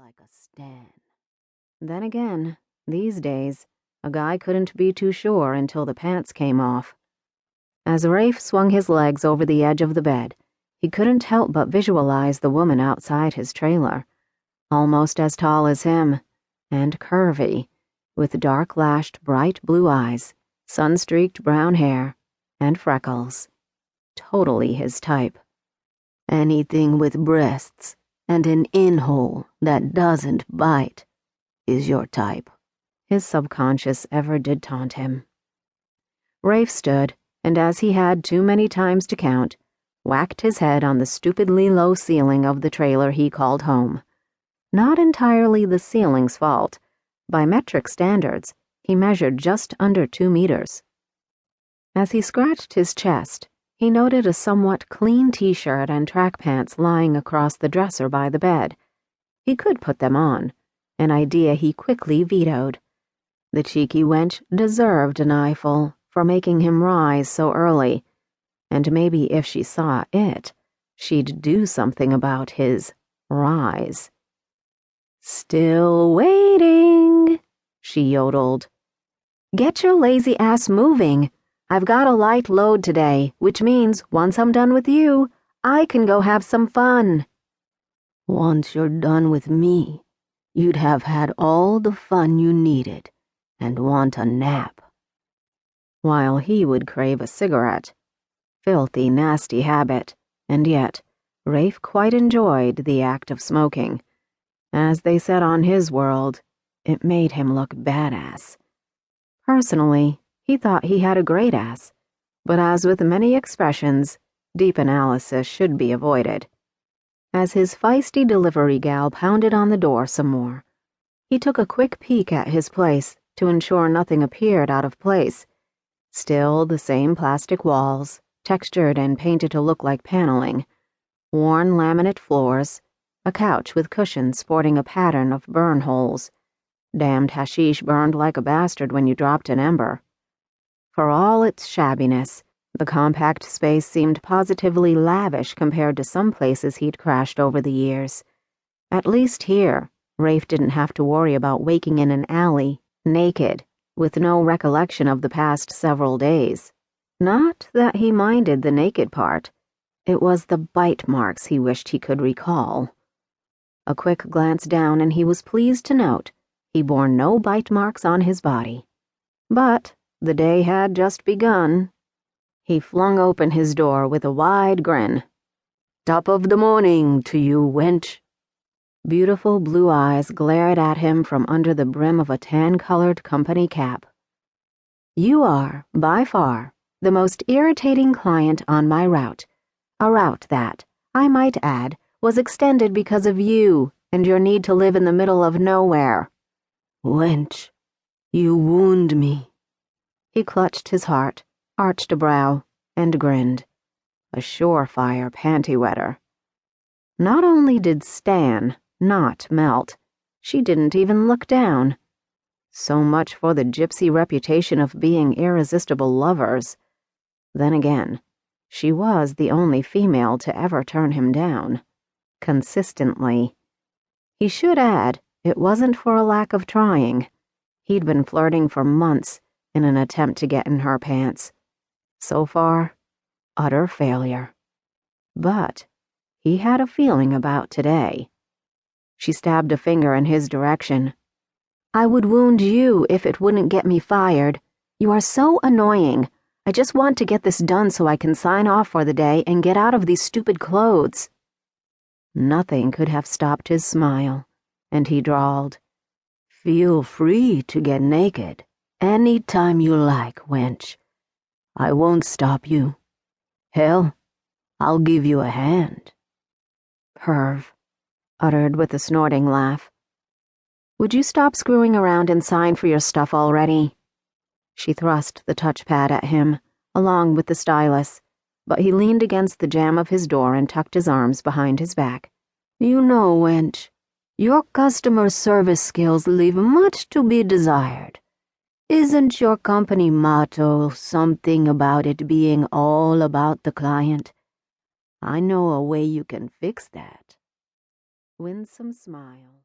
like a stan. Then again, these days, a guy couldn't be too sure until the pants came off. As Rafe swung his legs over the edge of the bed, he couldn't help but visualize the woman outside his trailer, almost as tall as him, and curvy, with dark-lashed bright blue eyes, sun-streaked brown hair, and freckles. Totally his type. Anything with breasts and an in-hole that doesn't bite is your type, his subconscious ever did taunt him. Rafe stood, and as he had too many times to count, whacked his head on the stupidly low ceiling of the trailer he called home. Not entirely the ceiling's fault. By metric standards, he measured just under 2 meters. As he scratched his chest, he noted a somewhat clean t-shirt and track pants lying across the dresser by the bed. He could put them on, an idea he quickly vetoed. The cheeky wench deserved an eyeful for making him rise so early, and maybe if she saw it, she'd do something about his rise. "Still waiting," she yodeled. "Get your lazy ass moving. I've got a light load today, which means once I'm done with you, I can go have some fun." "Once you're done with me, you'd have had all the fun you needed and want a nap." While he would crave a cigarette. Filthy, nasty habit, and yet Rafe quite enjoyed the act of smoking. As they said on his world, it made him look badass. Personally, he thought he had a great ass, but as with many expressions, deep analysis should be avoided. As his feisty delivery gal pounded on the door some more, he took a quick peek at his place to ensure nothing appeared out of place. Still the same plastic walls, textured and painted to look like paneling, worn laminate floors, a couch with cushions sporting a pattern of burn holes. Damned hashish burned like a bastard when you dropped an ember. For all its shabbiness, the compact space seemed positively lavish compared to some places he'd crashed over the years. At least here, Rafe didn't have to worry about waking in an alley, naked, with no recollection of the past several days. Not that he minded the naked part. It was the bite marks he wished he could recall. A quick glance down and he was pleased to note he bore no bite marks on his body. But the day had just begun. He flung open his door with a wide grin. "Top of the morning to you, wench." Beautiful blue eyes glared at him from under the brim of a tan-colored company cap. "You are, by far, the most irritating client on my route. A route that, I might add, was extended because of you and your need to live in the middle of nowhere." "Wench, you wound me." He clutched his heart, arched a brow, and grinned. A surefire panty-wetter. Not only did Stan not melt, she didn't even look down. So much for the gypsy reputation of being irresistible lovers. Then again, she was the only female to ever turn him down. Consistently. He should add, it wasn't for a lack of trying. He'd been flirting for months in an attempt to get in her pants. So far, utter failure. But he had a feeling about today. She stabbed a finger in his direction. "I would wound you if it wouldn't get me fired. You are so annoying. I just want to get this done so I can sign off for the day and get out of these stupid clothes." Nothing could have stopped his smile, and he drawled, "Feel free to get naked any time you like, wench. I won't stop you. Hell, I'll give you a hand." "Perv," uttered with a snorting laugh. "Would you stop screwing around and sign for your stuff already?" She thrust the touchpad at him, along with the stylus, but he leaned against the jamb of his door and tucked his arms behind his back. "You know, wench, your customer service skills leave much to be desired. Isn't your company motto something about it being all about the client? I know a way you can fix that." Winsome smile.